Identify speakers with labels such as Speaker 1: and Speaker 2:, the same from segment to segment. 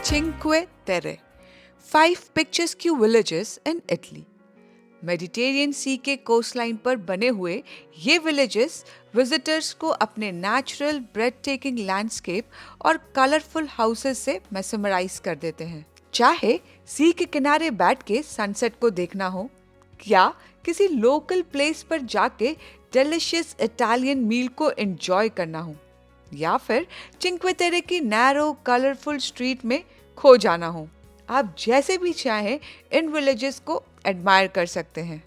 Speaker 1: Cinque Terre, 5 picturesque villages in Italy. Mediterranean sea के coastline पर बने हुए ये विलेजेस विजिटर्स को अपने नेचुरल ब्रेड टेकिंग लैंडस्केप और कलरफुल हाउसेस से मेस्मराइज कर देते हैं। चाहे सी के किनारे बैठ के सनसेट को देखना हो या किसी लोकल प्लेस पर जाके डिलिशियस इटालियन मील को एंजॉय करना हो या फिर चिंक्वे तेरे की नैरो कलरफुल स्ट्रीट में खो जाना हो, आप जैसे भी चाहें इन विलेजेस को एडमायर कर सकते हैं।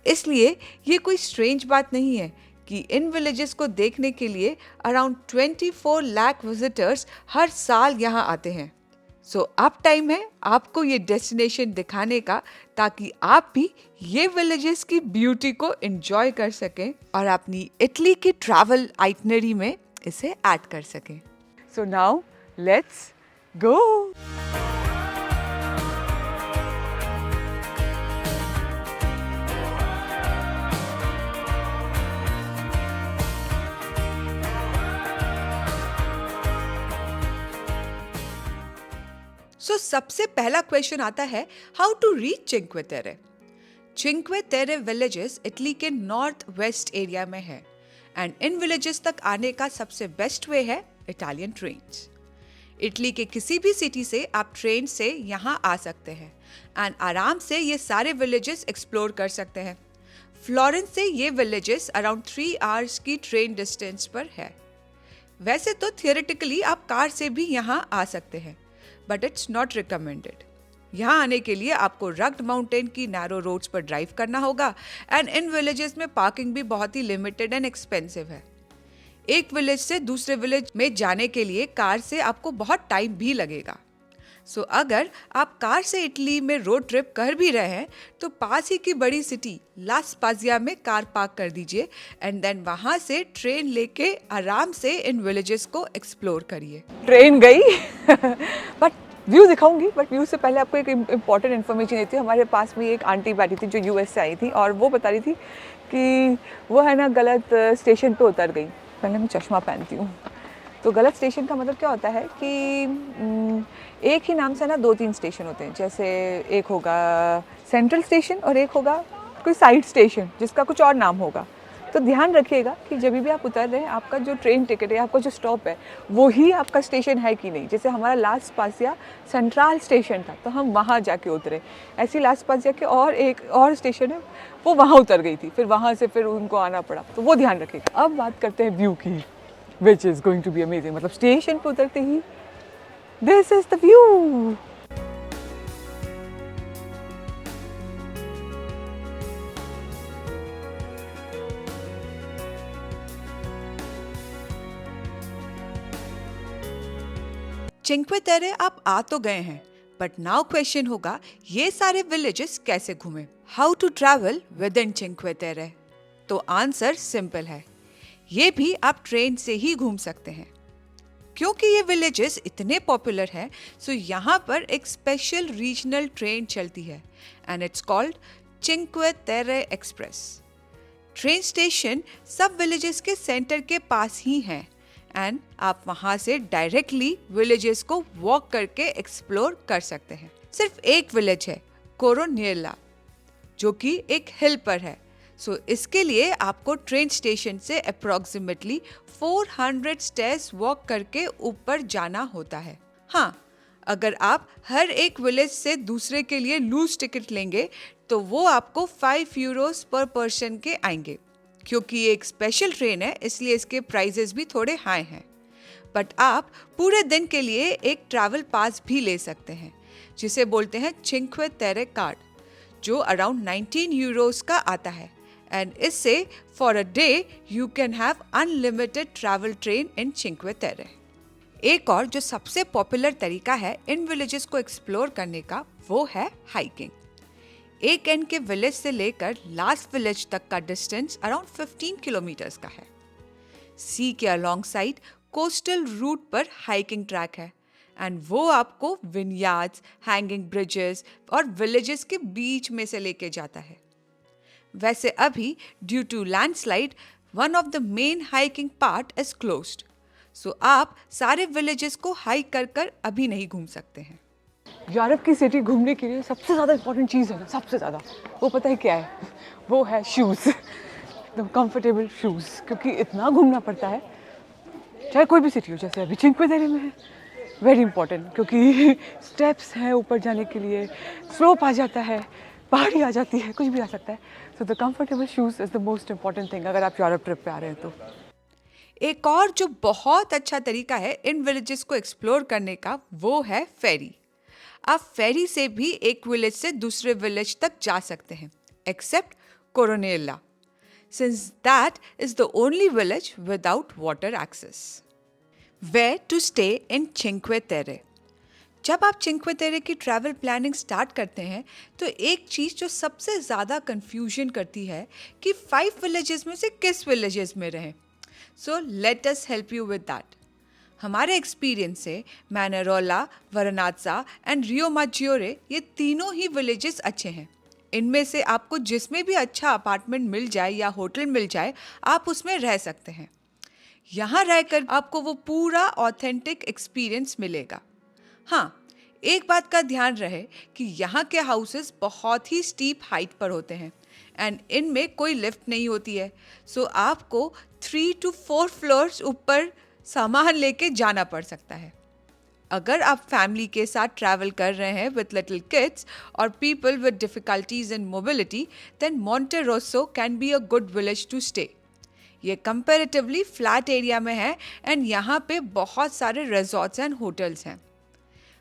Speaker 1: इसलिए ये कोई स्ट्रेंज बात नहीं है कि इन विलेजेस को देखने के लिए अराउंड 24 लाख विजिटर्स हर साल यहाँ आते हैं। सो अब टाइम है आपको ये डेस्टिनेशन दिखाने का, ताकि आप भी ये विलेजेस की ब्यूटी को एंजॉय कर सकें और अपनी इटली की ट्रैवल आइटनरी में इसे ऐड कर सकें। सो नाउ लेट्स गो। सबसे पहला क्वेश्चन आता है, how to reach चिंक्वे Terre. Cinque तेरे विलेजेस इटली के नॉर्थ वेस्ट एरिया में है एंड इन विलेजेस तक आने का सबसे बेस्ट वे है इटालियन ट्रेन्स। इटली के किसी भी सिटी से आप ट्रेन से यहाँ आ सकते हैं एंड आराम से ये सारे विलेजेस एक्सप्लोर कर सकते हैं। फ्लोरेंस से ये विलेजेस अराउंड 3 आवर्स की ट्रेन डिस्टेंस पर है। वैसे तो थियोरेटिकली आप कार से भी यहाँ आ सकते हैं, बट इट्स नॉट रिकमेंडेड। यहाँ आने के लिए आपको रग्ड माउंटेन की नैरो रोड्स पर ड्राइव करना होगा एंड इन विलेजेस में पार्किंग भी बहुत ही लिमिटेड एंड एक्सपेंसिव है। एक विलेज से दूसरे विलेज में जाने के लिए कार से आपको बहुत टाइम भी लगेगा। सो अगर आप कार से इटली में रोड ट्रिप कर भी रहे हैं तो पास ही की बड़ी सिटी ला स्पाजिया में कार पार्क कर दीजिए एंड देन वहाँ से ट्रेन लेके आराम से इन विलेजेस को एक्सप्लोर करिए। ट्रेन गई बट व्यू दिखाऊंगी, बट व्यू से पहले आपको एक इम्पॉर्टेंट इन्फॉर्मेशन देती हूँ। हमारे पास में एक आंटी बैठी थी जो यूएस से आई थी और वो बता रही थी कि वो है ना गलत स्टेशन पे उतर गई। पहले मैं चश्मा पहनती हूँ। तो गलत स्टेशन का मतलब क्या होता है कि एक ही नाम से ना 2-3 स्टेशन होते हैं। जैसे एक होगा सेंट्रल स्टेशन और एक होगा कोई साइड स्टेशन जिसका कुछ और नाम होगा। तो ध्यान रखिएगा कि जब भी आप उतर रहे हैं आपका जो ट्रेन टिकट है, आपका जो स्टॉप है, वो ही आपका स्टेशन है कि नहीं। जैसे हमारा लास्ट पासिया सेंट्रल स्टेशन था तो हम वहाँ जाके उतरे। ऐसी लास्ट पासिया के और एक और स्टेशन है, वो वहाँ उतर गई थी, फिर वहाँ से फिर उनको आना पड़ा। तो वो ध्यान रखिएगा। अब बात करते हैं व्यू की, which is going to be amazing। मतलब स्टेशन पे उतरते ही this is the view। चिंक्वे तेरे आप आ तो गए हैं, बट नाउ क्वेश्चन होगा ये सारे विलेजेस कैसे घूमें। How to travel with in Cinque Terre. तो आंसर सिंपल है, ये भी आप ट्रेन से ही घूम सकते हैं। क्योंकि ये विलेजेस इतने पॉपुलर हैं, सो यहाँ पर एक स्पेशल रीजनल ट्रेन चलती है एंड इट्स कॉल्ड चिंक्वे तेरे एक्सप्रेस। ट्रेन स्टेशन सब विलेजेस के सेंटर के पास ही है एंड आप वहाँ से डायरेक्टली विलेजेस को वॉक करके एक्सप्लोर कर सकते हैं। सिर्फ एक विलेज है कोरोनियला, जो कि एक हिल पर है। सो इसके लिए आपको ट्रेन स्टेशन से अप्रॉक्सीमेटली 400 स्टेयर्स वॉक करके ऊपर जाना होता है। हाँ, अगर आप हर एक विलेज से दूसरे के लिए लूज टिकट लेंगे तो वो आपको 5 यूरोस पर पर्सन के आएंगे। क्योंकि ये एक स्पेशल ट्रेन है इसलिए इसके प्राइजेस भी थोड़े हाई हैं। बट आप पूरे दिन के लिए एक ट्रैवल पास भी ले सकते हैं जिसे बोलते हैं चिंक्वे तेरे कार्ड, जो अराउंड 19 यूरोस का आता है एंड इससे for a day you can have unlimited travel train in Cinque Terre. एक और जो सबसे पॉपुलर तरीका है इन विलेजेस को एक्सप्लोर करने का, वो है हाइकिंग। एक एंड के विलेज से लेकर लास्ट विलेज तक का डिस्टेंस अराउंड 15 किलोमीटर्स का है। सी के अलोंग साइड कोस्टल रूट पर हाइकिंग ट्रैक है एंड वो आपको विनयार्ड्स, हैंगिंग ब्रिजेस और विलेजेस के बीच में से लेके जाता है। वैसे अभी due to landslide one of the main hiking part is closed, so आप सारे विलेजेस को हाइक कर कर अभी नहीं घूम सकते हैं।
Speaker 2: यूरोप की सिटी घूमने के लिए सबसे ज़्यादा इंपॉर्टेंट चीज़ है ना, सबसे ज़्यादा, वो पता है क्या है? वो है शूज़, एकदम कंफर्टेबल शूज़, क्योंकि इतना घूमना पड़ता है, चाहे कोई भी सिटी हो, जैसे अभी चिंक्वे तेरे में है, वेरी इंपॉर्टेंट, क्योंकि स्टेप्स हैं ऊपर जाने के लिए, स्लोप आ जाता है, पहाड़ी आ जाती है, कुछ भी आ सकता है। So the comfortable shoes is the most important thing अगर आप यूरोप ट्रिप पे आ रहे हैं तो।
Speaker 1: एक और जो बहुत अच्छा तरीका है इन विलेजेस को एक्सप्लोर करने का, वो है फेरी। आप फेरी से भी एक विलेज से दूसरे विलेज तक जा सकते हैं, except Corniglia, since that is the only village without water access. Where to stay in Cinque Terre. जब आप चिंक्वे तेरे की ट्रैवल प्लानिंग स्टार्ट करते हैं तो एक चीज़ जो सबसे ज़्यादा कंफ्यूजन करती है कि 5 विलेजेस में से किस विलेजेस में रहें। So let us help you with that. हमारे एक्सपीरियंस से मैनरोला, वरनात्सा एंड रियो माजियोरे, ये तीनों ही विलेजेस अच्छे हैं। इनमें से आपको जिसमें भी अच्छा अपार्टमेंट मिल जाए या होटल मिल जाए, आप उसमें रह सकते हैं। यहाँ रहकर आपको वो पूरा ऑथेंटिक एक्सपीरियंस मिलेगा। हाँ, एक बात का ध्यान रहे कि यहाँ के हाउसेस बहुत ही स्टीप हाइट पर होते हैं एंड इनमें कोई लिफ्ट नहीं होती है, सो आपको 3 to 4 फ्लोर्स ऊपर सामान लेके जाना पड़ सकता है। अगर आप फैमिली के साथ ट्रैवल कर रहे हैं विद लिटिल किड्स और people with difficulties in mobility, then Monte Rosso can be a good village to stay. ये कंपैरेटिवली फ्लैट एरिया में है एंड यहाँ पे बहुत सारे रिजॉर्ट्स एंड होटल्स हैं।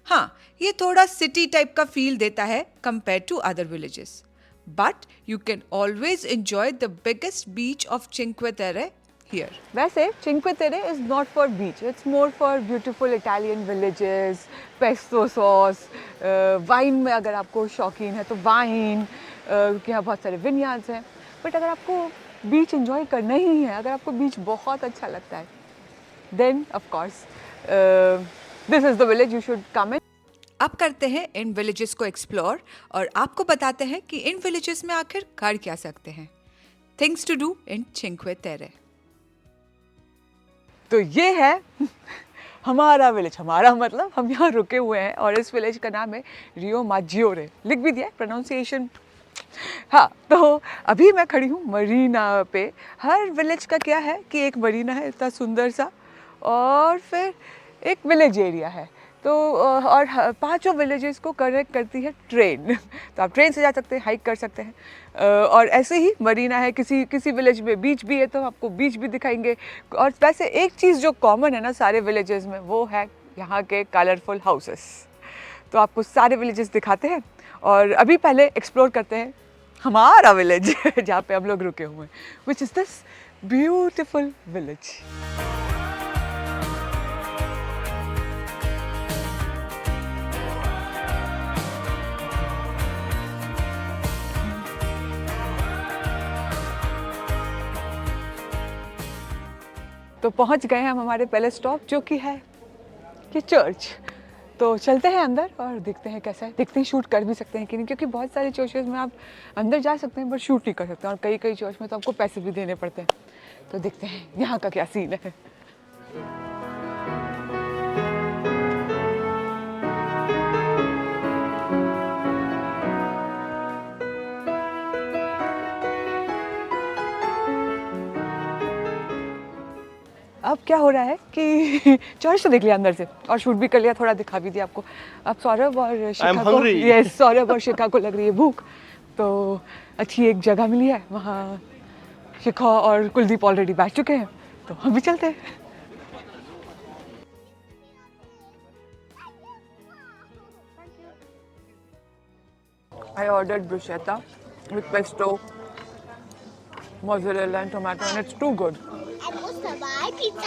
Speaker 1: हाँ, ये थोड़ा सिटी टाइप का फील देता है compare to other villages, but you can always enjoy the biggest beach of Cinque Terre here.
Speaker 2: वैसे Cinque Terre is not for beach, it's more for beautiful Italian villages, pesto sauce, wine में अगर आपको शौकीन है तो wine, क्योंकि यहाँ बहुत सारे विनयार्ड्स हैं। बट अगर आपको बीच एंजॉय करना ही है, अगर आपको बीच बहुत अच्छा लगता है, then of course this is the village you should come in.
Speaker 1: अब करते हैं इन विलेजेस को एक्सप्लोर और आपको बताते हैं कि इन विलेजेस में आखिर कर क्या सकते हैं। Things to do in Cinque Terre.
Speaker 2: तो ये है हमारा विलेज, हमारा मतलब हम यहाँ रुके हुए हैं, और इस विलेज का नाम है रियो माजियोरे, लिख भी दिया है प्रोनाउंसिएशन। हाँ, तो अभी मैं खड़ी हूँ मरीना पे। हर विलेज का क्या है कि एक मरीना है इतना सुंदर सा, और फिर एक विलेज एरिया है, तो और पांचों विलेजेस को कनेक्ट करती है ट्रेन। तो आप ट्रेन से जा सकते हैं, हाइक कर सकते हैं, और ऐसे ही मरीना है, किसी विलेज में बीच भी है तो आपको बीच भी दिखाएंगे। और वैसे एक चीज़ जो कॉमन है ना सारे विलेजेस में, वो है यहाँ के कलरफुल हाउसेस। तो आपको सारे विलेजेस दिखाते हैं, और अभी पहले एक्सप्लोर करते हैं हमारा विलेज जहाँ पे हम लोग रुके हुए हैं, which is this beautiful village. तो पहुंच गए हैं हम हमारे पहले स्टॉप, जो कि है ये चर्च। तो चलते हैं अंदर और देखते हैं कैसा है, देखते हैं शूट कर भी सकते हैं कि नहीं, क्योंकि बहुत सारे चर्चेज में आप अंदर जा सकते हैं बट शूट नहीं कर सकते, और कई कई चर्च में तो आपको पैसे भी देने पड़ते हैं। तो देखते हैं यहाँ का क्या सीन है। अब क्या हो रहा है कि चर्च तो देख लिया अंदर से और शूट भी कर लिया, थोड़ा दिखा भी दिया आपको। अब सौरभ और शिखा को, यस, सौरभ और शिखा को लग रही है भूख, तो अच्छी एक जगह मिली है, वहाँ शिखा और कुलदीप ऑलरेडी बैठ चुके हैं, तो हम भी चलते हैं। I ordered bruschetta with pesto, mozzarella and tomato, and it's too good.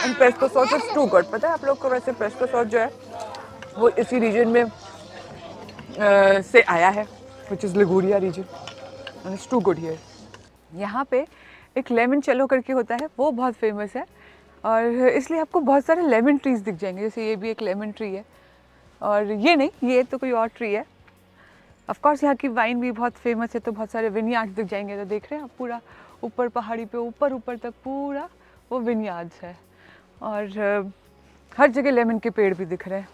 Speaker 2: And pesto sauce is too good. पता है आप लोग को, वैसे pesto sauce जो है वो इसी रीजन में से आया है, which is Liguria region, and it's too good here. यहाँ पे एक लेमन चेलो करके होता है, वो बहुत फेमस है, और इसलिए आपको बहुत सारे लेमन ट्रीज दिख जाएंगे। जैसे ये भी एक लेमन ट्री है, और ये नहीं, ये तो कोई और ट्री है। ऑफ कोर्स यहाँ की वाइन भी बहुत फेमस है, तो बहुत सारे विनयार्ड्स दिख जाएंगे। तो देख रहे हैं आप, पूरा ऊपर पहाड़ी पे ऊपर ऊपर तक पूरा वो विनयार्ड्स है। और हर जगह लेमन के पेड़ भी दिख रहे हैं।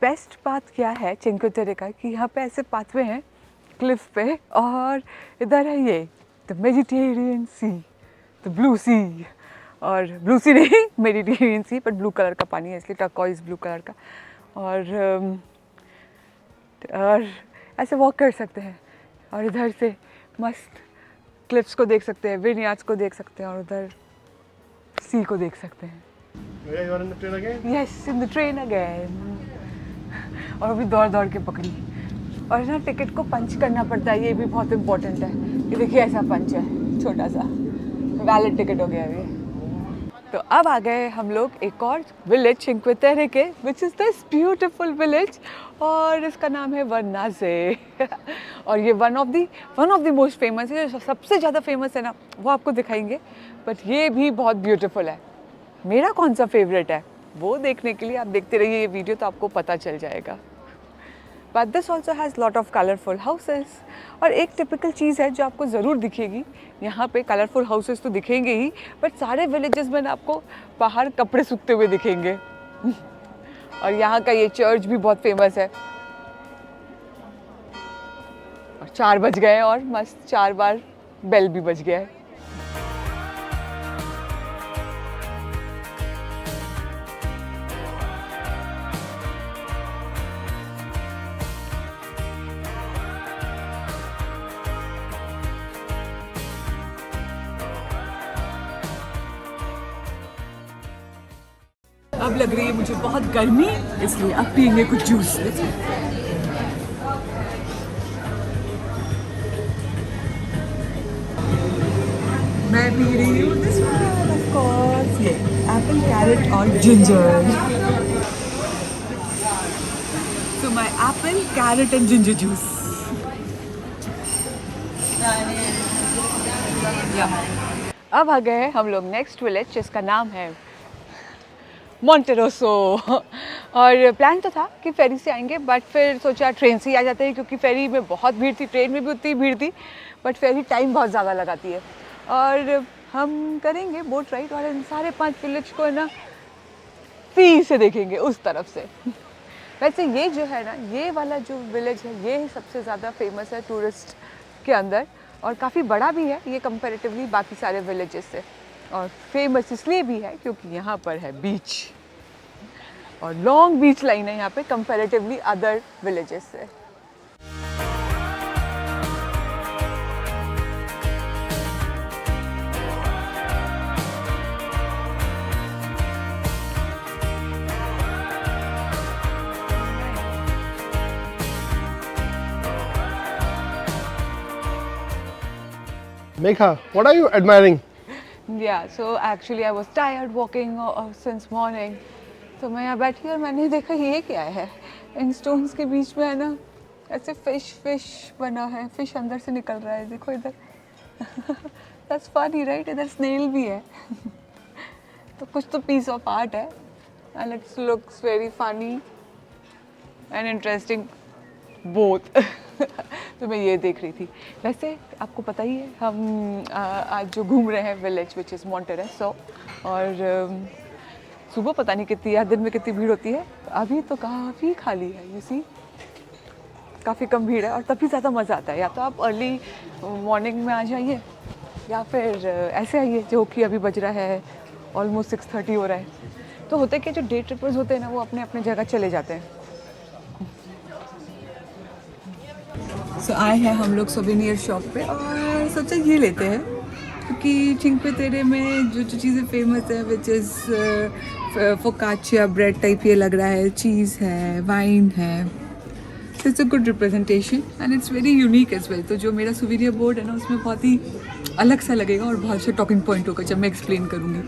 Speaker 2: बेस्ट बात क्या है चिंक्वे टेरे का कि यहाँ पे ऐसे पाथवे हैं क्लिफ पे, और इधर है ये the Mediterranean sea, the blue sea, और ब्लू सी नहीं Mediterranean sea, but blue colour का पानी है इसलिए टर्कोइज ब्लू कलर का। और ऐसे वॉक कर सकते हैं और इधर से मस्त क्लिफ्स को देख सकते हैं, विनयार्ड्स को देख सकते हैं, और उधर सी को देख सकते हैं। Yes, in the train again. और अभी दौड़ दौड़ के पकड़ी, और ना टिकट को पंच करना पड़ता है, ये भी बहुत इम्पोर्टेंट है। ये देखिए ऐसा पंच है छोटा सा, वैलिड टिकट हो गया अभी। तो अब आ गए हम लोग एक और विलेज चिंक्वे तेरे के, which is this beautiful village, और इसका नाम है वरनाज़े। और ये one of the most famous है, जो सबसे ज़्यादा फेमस है ना वो आपको दिखाएंगे, बट ये भी बहुत ब्यूटीफुल है। मेरा कौन सा फेवरेट है वो देखने के लिए आप देखते रहिए ये वीडियो, तो आपको पता चल जाएगा। But this also has lot of colourful houses, और एक टिपिकल चीज़ है जो आपको ज़रूर दिखेगी यहाँ पे, कलरफुल हाउसेस तो दिखेंगे ही, बट सारे विलेजेस में आपको बाहर कपड़े सूखते हुए दिखेंगे। और यहाँ का ये चर्च भी बहुत फेमस है। और 4 बज गए और मस्त 4 बार बेल भी बज गया है। अब लग रही है मुझे बहुत गर्मी, इसलिए अब पियेंगे कुछ जूस। मैं पी रही हूँ दिस वन, ऑफ कोर्स, ये एप्पल कैरेट और ginger. So my Apple carrot and ginger juice. अब आ गए हम लोग नेक्स्ट विलेज, जिसका नाम है मोंटेरोसो। और प्लान तो था कि फेरी से आएंगे, बट फिर सोचा ट्रेन से ही आ जाते हैं, क्योंकि फेरी में बहुत भीड़ थी, ट्रेन में भी उतनी भीड़ थी, बट फेरी टाइम बहुत ज़्यादा लगाती है। और हम करेंगे बोट राइड, और इन सारे 5 विलेज को है ना सी से देखेंगे उस तरफ से। वैसे ये जो है ना, ये वाला जो विलेज है ये सबसे ज़्यादा फेमस है टूरिस्ट के अंदर, और काफ़ी बड़ा भी है ये कंपैरेटिवली बाकी सारे विलेजेस से। और फेमस इसलिए भी है क्योंकि यहाँ पर है बीच, और लॉन्ग बीच लाइन है यहाँ पे कंपैरेटिवली अदर विलेजेस से।
Speaker 3: Megha, what are you admiring?
Speaker 2: Yeah, so actually I was tired walking since morning. तो मैं यहाँ बैठी और मैंने देखा ये क्या है, इन स्टोन्स के बीच में है ना ऐसे फिश बना है, फिश अंदर से निकल रहा है, देखो इधर। That's funny, right? इधर स्नेल भी है। तो कुछ तो पीस ऑफ आर्ट है, and it looks very funny and interesting both। तो मैं ये देख रही थी। वैसे आपको पता ही है हम आज जो घूम रहे हैं विलेज विच इज़ मोंटेरोसो, और सुबह पता नहीं कितनी या दिन में कितनी भीड़ होती है, अभी तो काफ़ी खाली है। यू सी, काफ़ी कम भीड़ है, और तभी ज़्यादा मज़ा आता है। या तो आप अर्ली मॉर्निंग में आ जाइए, या फिर ऐसे आइए जो कि अभी बज रहा है ऑलमोस्ट 6:30 हो रहा है। तो होते कि जो डे ट्रिपर्स होते हैं ना वो अपने अपने जगह चले जाते हैं। आए हैं हम लोग सोवेनियर शॉप पे, और सोचा ये लेते हैं, क्योंकि चिंक्वे तेरे में जो जो चीज़ें फेमस है which is focaccia bread type ये लग रहा है, चीज़ है, वाइन है, it's a good representation and it's very unique as well. तो जो मेरा सोवेनियर बोर्ड है ना उसमें बहुत ही अलग सा लगेगा और बहुत अच्छा टॉकिंग पॉइंट होगा जब मैं एक्सप्लेन करूँगी।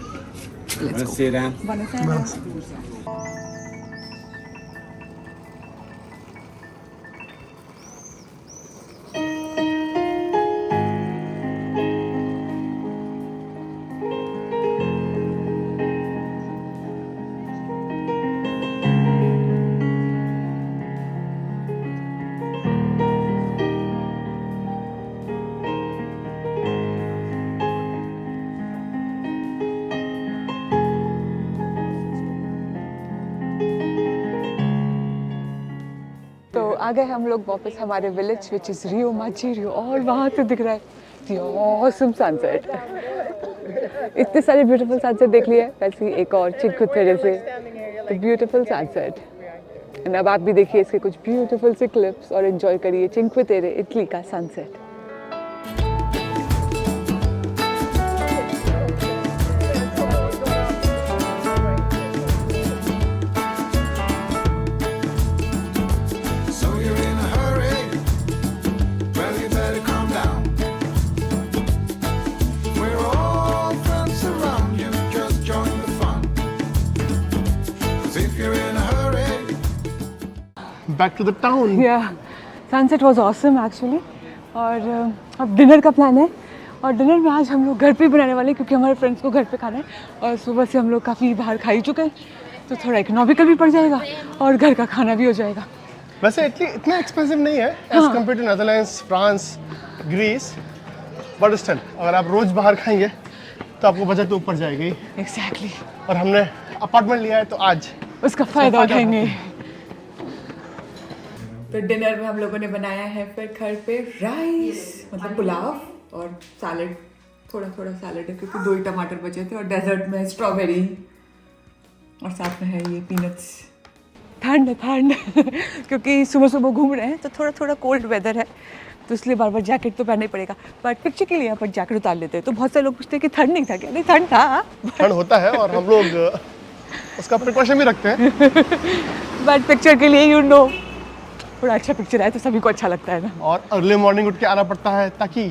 Speaker 2: आ गए हम लोग वापस हमारे विलेज विच इज़ रियो माची रियो, और वहाँ से दिख रहा है द ऑसम सनसेट। इतने सारे ब्यूटीफुल सनसेट देख लिए, वैसे एक और चिंक्वे तेरे से द ब्यूटीफुल सनसेट। एंड अब आप भी देखिए इसके कुछ ब्यूटीफुल से क्लिप्स और एंजॉय करिए चिंक्वे तेरे इटली का sunset.
Speaker 3: Back to the town.
Speaker 2: या सनसेट वाज ऑसम एक्चुअली। और अब डिनर का प्लान है, और डिनर में आज हम लोग घर पे ही बनाने वाले हैं क्योंकि हमारे फ्रेंड्स को घर पे खाना है, और सुबह से हम लोग काफ़ी बाहर खा ही चुके हैं, तो थोड़ा इकोनॉमिकल भी पड़ जाएगा और घर का खाना भी हो जाएगा।
Speaker 3: वैसे इटली इतना एक्सपेंसिव नहीं है as compare to Netherlands, France, Greece, but still अगर आप रोज बाहर खाएंगे तो आपको बजट तो ऊपर जाएगी।
Speaker 2: एग्जैक्टली।
Speaker 3: और हमने अपार्टमेंट लिया है तो आज
Speaker 2: उसका फ़ायदा उठाएंगे।
Speaker 1: तो डिनर में हम लोगों ने बनाया है फिर घर पे राइस, मतलब पुलाव और सैलड, थोड़ा थोड़ा सैलड है क्योंकि 2 ही टमाटर बचे थे, और डेजर्ट में स्ट्रॉबेरी, और साथ में है ये पीनट्स।
Speaker 2: ठंड ठंड क्योंकि सुबह सुबह घूम रहे हैं तो थोड़ा थोड़ा कोल्ड वेदर है, तो इसलिए बार बार जैकेट तो पहनना ही पड़ेगा। बट पिक्चर के लिए अपन जैकेट उतार लेते हैं, तो बहुत सारे लोग पूछते हैं कि ठंड नहीं था क्या? नहीं, ठंड था,
Speaker 3: ठंड होता है और हम लोग उसका प्रिकॉशन भी रखते हैं।
Speaker 2: बट पिक्चर के लिए यू नो थोड़ा अच्छा पिक्चर आए तो सभी को अच्छा लगता है ना।
Speaker 3: और अर्ली मॉर्निंग उठ के आना पड़ता है ताकि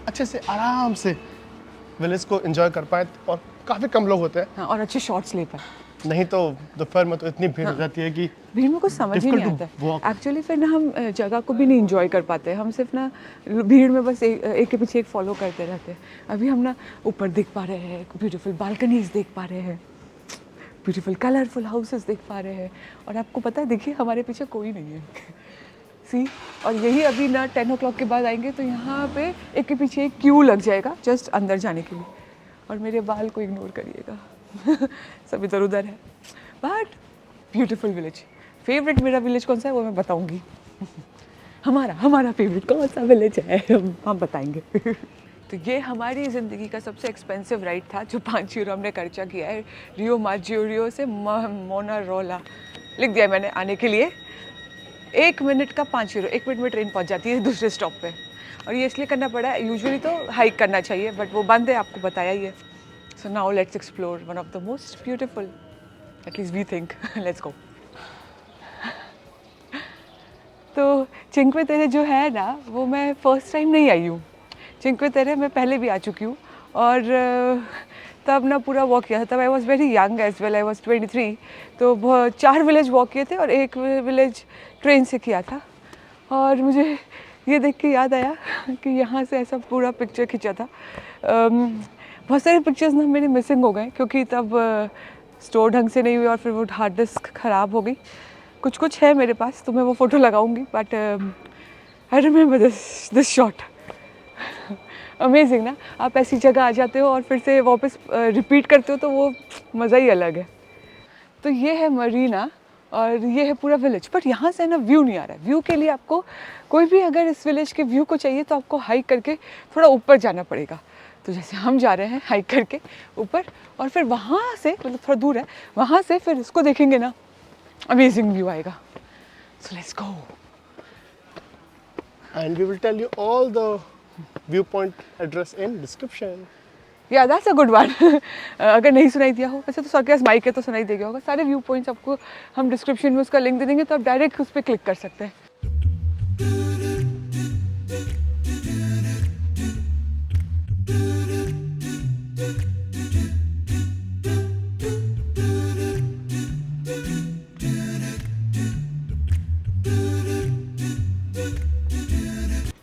Speaker 3: अच्छे से आराम से विलेज को एंजॉय कर पाए, और काफ़ी कम लोग होते हैं।
Speaker 2: हाँ, और अच्छे शॉट्स ले पाए,
Speaker 3: नहीं तो दोपहर में तो इतनी भीड़ हो जाती है कि
Speaker 2: भीड़ में कुछ समझ ही नहीं आता है एक्चुअली। फिर ना हम जगह को भी नहीं इंजॉय कर पाते, हम सिर्फ ना भीड़ में बस एक के पीछे एक फॉलो करते रहते हैं। अभी हम ना ऊपर देख पा रहे हैं, ब्यूटीफुल बालकनीज देख पा रहे हैं, ब्यूटीफुल कलरफुल हाउसेस देख पा रहे हैं, और आपको पता है देखिए हमारे पीछे कोई नहीं है सी। और यही अभी ना 10 o'clock के बाद आएंगे तो यहाँ पे एक के पीछे एक क्यू लग जाएगा जस्ट अंदर जाने के लिए, और मेरे बाल को इग्नोर करिएगा सब इधर उधर है। But beautiful village. फेवरेट मेरा विलेज कौन सा है वो मैं बताऊँगी हमारा फेवरेट कौन सा विलेज है हम बताएंगे तो ये हमारी ज़िंदगी का सबसे एक्सपेंसिव राइड था जो 5 यूरो हमने खर्चा किया है रियो माजियो रियो से मोनारोला। लिख दिया मैंने आने के लिए 1 मिनट का 5 यूरो। 1 मिनट में ट्रेन पहुंच जाती है दूसरे स्टॉप पे, और ये इसलिए करना पड़ा है। यूजुअली तो हाइक करना चाहिए बट वो बंद है, आपको बताया ही है। So now let's explore one of the most beautiful, at least we think, let's go. तो चिंक्वे तेरे जो है ना वो मैं फ़र्स्ट टाइम नहीं आई हूँ। चिंक्वे तेरे मैं पहले भी आ चुकी हूँ, और तब ना पूरा वॉक किया था। तब I was very young age well, I was 23। तो 4 विलेज वॉक किए थे और 1 विलेज ट्रेन से किया था। और मुझे ये देख के याद आया कि यहाँ से ऐसा पूरा पिक्चर खींचा था। बहुत सारे पिक्चर्स ना मेरे मिसिंग हो गए क्योंकि तब स्टोर ढंग से नहीं हुए, और फिर वो हार्ड डिस्क ख़राब हो गई। कुछ है मेरे पास तो मैं वो फ़ोटो लगाऊंगी, but I remember this shot. Amazing ना, आप ऐसी जगह आ जाते हो और फिर से वापस रिपीट करते हो तो वो मज़ा ही अलग है। तो ये है मरीना और ये है पूरा विलेज, बट यहाँ से ना व्यू नहीं आ रहा है। व्यू के लिए आपको कोई भी अगर इस विलेज के व्यू को चाहिए तो आपको हाइक करके थोड़ा ऊपर जाना पड़ेगा। तो जैसे हम जा रहे हैं हाइक करके ऊपर, और फिर वहाँ से मतलब थोड़ा दूर है, वहाँ से फिर इसको देखेंगे ना, अमेजिंग व्यू आएगा। So let's go
Speaker 3: and we will tell you all the viewpoint address in description.
Speaker 2: या दैट्स अ गुड वन। अगर नहीं सुनाई दिया हो, वैसे तो सबके पास माइक है तो सुनाई देगा होगा। सारे व्यू पॉइंट्स आपको हम डिस्क्रिप्शन में उसका लिंक दे देंगे, तो आप डायरेक्ट उस पर क्लिक कर सकते हैं।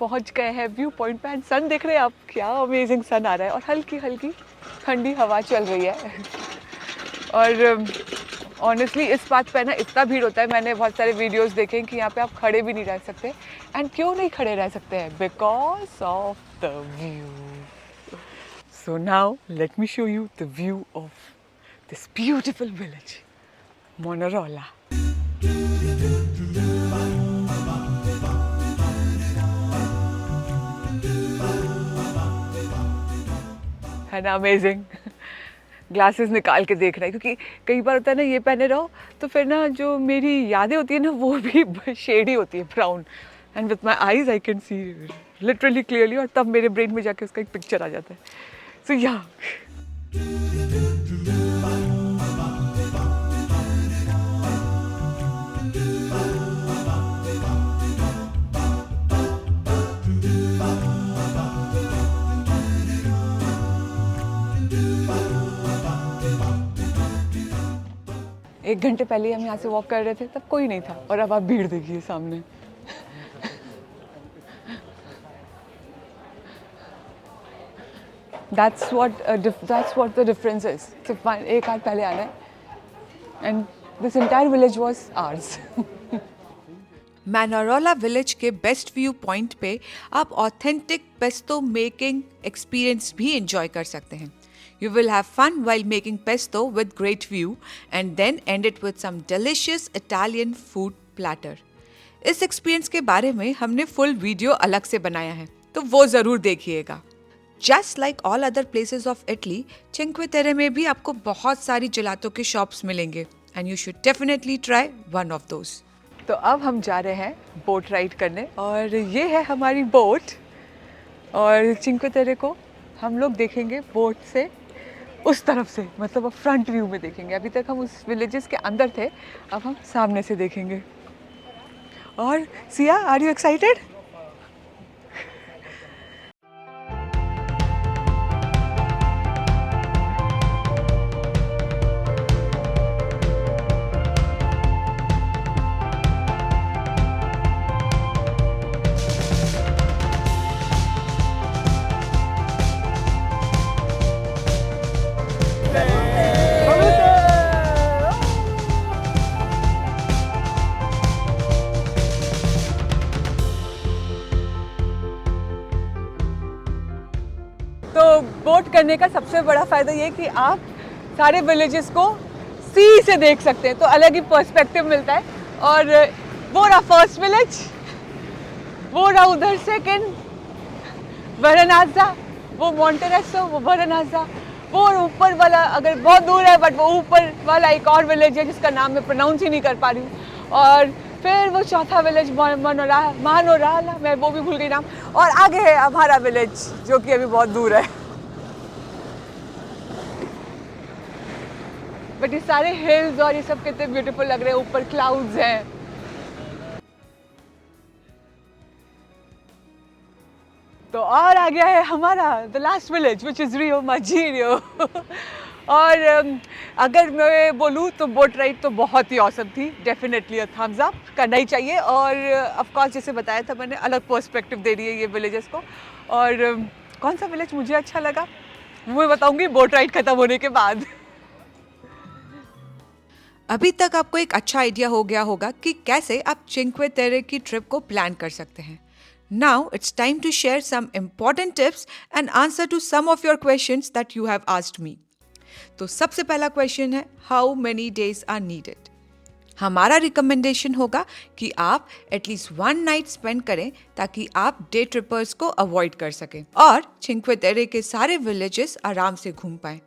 Speaker 2: पहुंच गए हैं व्यू पॉइंट पे, एंड सन देख रहे हैं आप, क्या अमेजिंग सन आ रहा है, और हल्की हल्की ठंडी हवा चल रही है। और ऑनेस्टली इस बात पे ना इतना भीड़ होता है, मैंने बहुत सारे वीडियोस देखे हैं कि यहाँ पे आप खड़े भी नहीं रह सकते। एंड क्यों नहीं खड़े रह सकते हैं? Because of the view. So now let me show you the view of this beautiful village Manarola. है ना अमेजिंग। ग्लासेस निकाल के देख रहे हैं क्योंकि कई बार होता है ना ये पहने रहो तो फिर ना जो मेरी यादें होती है ना वो भी शेडी होती है, brown, and with my eyes I can see literally clearly, और तब मेरे ब्रेन में जाके उसका एक पिक्चर आ जाता है। सो या एक घंटे पहले हम यहाँ से वॉक कर रहे थे तब कोई नहीं था, और अब आप भीड़ देखिए सामने। That's what the difference is. सिर्फ एक आध पहले आना है, and this entire village was ours.
Speaker 1: Manarola village के बेस्ट व्यू पॉइंट पे आप ऑथेंटिक पेस्टो मेकिंग एक्सपीरियंस भी एंजॉय कर सकते हैं। You will have fun while making pesto with great view and then end it with some delicious Italian food platter. इस experience के बारे में हमने फुल वीडियो अलग से बनाया है, तो वो ज़रूर देखिएगा। Just like all other places of Italy, Cinque Terre में भी आपको बहुत सारी जलातो के शॉप्स मिलेंगे and you should definitely try one of those.
Speaker 2: तो अब हम जा रहे हैं बोट राइड करने, और ये है हमारी बोट, और चिंक्वे तेरे को हम लोग देखेंगे बोट से उस तरफ से, मतलब अब फ्रंट व्यू में देखेंगे। अभी तक हम उस विलेजेस के अंदर थे, अब हम सामने से देखेंगे। और सिया, आर यू एक्साइटेड? तो बोट करने का सबसे बड़ा फ़ायदा ये है कि आप सारे विलेजेस को सी से देख सकते हैं, तो अलग ही पर्सपेक्टिव मिलता है। और वो रहा फर्स्ट विलेज, वो रहा उधर सेकेंड वरनाजा, वो मोंटेरेसो, वो वरनाजा, वो ऊपर वाला अगर बहुत दूर है बट वो ऊपर वाला एक और विलेज है जिसका नाम मैं प्रोनाउंस ही नहीं कर पा रही हूँ, और फिर वो चौथा विलेज मानोराला, मैं वो भी भूल गई नाम, और आगे है हमारा विलेज जो कि अभी बहुत दूर है। बट ये सारे हिल्स और ये सब कितने ब्यूटीफुल लग रहे हैं, ऊपर क्लाउड्स हैं। तो और आ गया है हमारा the last village which is Riomaggiore. और अगर मैं बोलूँ तो बोट राइड तो बहुत ही औसम थी, डेफिनेटली थम्स अप करना ही चाहिए। और ऑफ कोर्स जैसे बताया था मैंने, अलग पर्सपेक्टिव दे रही है ये विलेजेस को। और कौन सा विलेज मुझे अच्छा लगा वो मैं बताऊंगी बोट राइड खत्म होने के बाद।
Speaker 1: अभी तक आपको एक अच्छा आइडिया हो गया होगा कि कैसे आप चिंक्वे तेरे की ट्रिप को प्लान कर सकते हैं। Now it's time to share some important tips and answer to some of your questions that you have asked me. तो सबसे पहला क्वेश्चन है, how many days are needed. हमारा रिकमेंडेशन होगा कि आप एटलीस्ट 1 नाइट स्पेंड करें ताकि आप डे ट्रिपर्स को अवॉइड कर सकें और चिंक्वे तेरे के सारे विलेजेस आराम से घूम पाएं।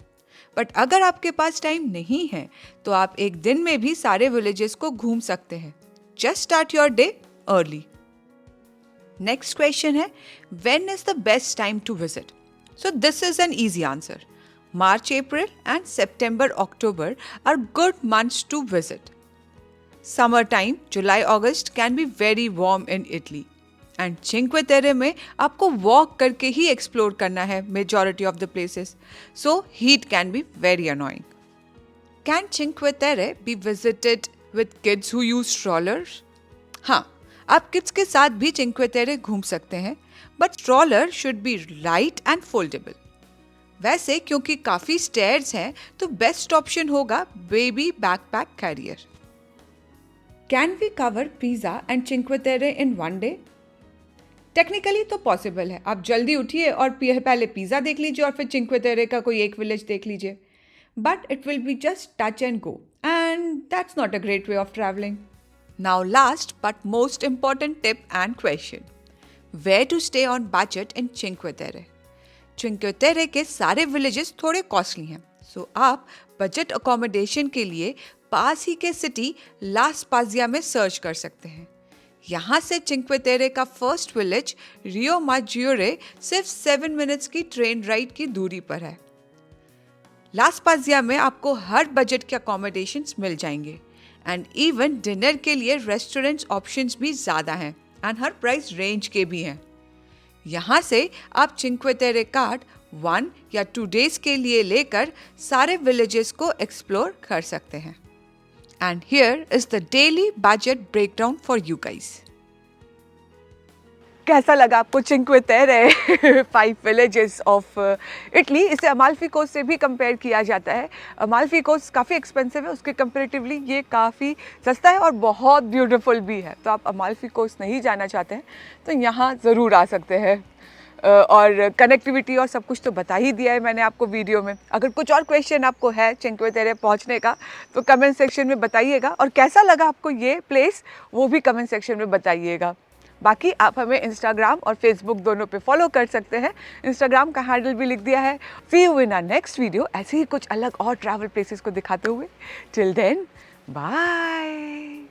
Speaker 1: बट अगर आपके पास टाइम नहीं है तो आप एक दिन में भी सारे विलेजेस को घूम सकते हैं। Just start your day early. Next question है, when is the best time to visit. So this is an easy answer. March, April and September, October are good months to visit. Summertime, July, August can be very warm in Italy. And Cinque Terre में आपको walk करके ही explore करना है majority of the places. So heat can be very annoying. Can Cinque Terre be visited with kids who use strollers? हाँ, आप kids के साथ भी Cinque Terre घूम सकते हैं, but stroller should be light and foldable. वैसे क्योंकि काफ़ी स्टेयर्स हैं तो बेस्ट ऑप्शन होगा baby backpack carrier. Can we cover Pisa and Cinque Terre in 1 day? Technically तो पॉसिबल है। आप जल्दी उठिए और पहले पिज़्ज़ा देख लीजिए और फिर चिंक्वे तेरे का कोई एक विलेज देख लीजिए, but it will be just touch and go and that's not a great way of travelling. Now last but most important tip and question, where to stay on budget in Cinque Terre. Cinque तेरे के सारे villages थोड़े costly हैं, सो आप budget accommodation के लिए पास ही के city ला स्पाजिया में सर्च कर सकते हैं। यहाँ से चिंक्वे तेरे का फर्स्ट विलेज रियो माजियोरे सिर्फ 7 मिनट्स की ट्रेन राइड की दूरी पर है। ला स्पाजिया में आपको हर बजट के अकोमोडेशंस मिल जाएंगे एंड इवन डिनर के लिए रेस्टोरेंट्स ऑप्शंस भी ज़्यादा हैं एंड हर प्राइस रेंज के भी हैं। यहाँ से आप चिंक्वे तेरे कार्ड 1 या 2 डेज के लिए लेकर सारे विलेजेस को एक्सप्लोर कर सकते हैं। And here is the daily budget breakdown for you guys.
Speaker 2: कैसा लगा आपको चिंक्वे तेरे 5 विलेजेस ऑफ इटली? इसे अमाल्फी कोस्ट से भी कंपेयर किया जाता है। अमाल्फी कोस्ट काफ़ी एक्सपेंसिव है, उसके कंपेरेटिवली ये काफ़ी सस्ता है और बहुत ब्यूटीफुल भी है। तो आप अमाल्फी कोस्ट नहीं जाना चाहते हैं तो यहाँ ज़रूर आ सकते हैं। और कनेक्टिविटी और सब कुछ तो बता ही दिया है मैंने आपको वीडियो में। अगर कुछ और क्वेश्चन आपको है चिंक्वे तेरे पहुँचने का तो कमेंट सेक्शन में बताइएगा, और कैसा लगा आपको ये प्लेस वो भी कमेंट सेक्शन में बताइएगा। बाकी आप हमें इंस्टाग्राम और फेसबुक दोनों पे फॉलो कर सकते हैं। इंस्टाग्राम का हैंडल भी लिख दिया है। See you in our next video, ऐसे ही कुछ अलग और ट्रैवल प्लेसेस को दिखाते हुए। Till then bye.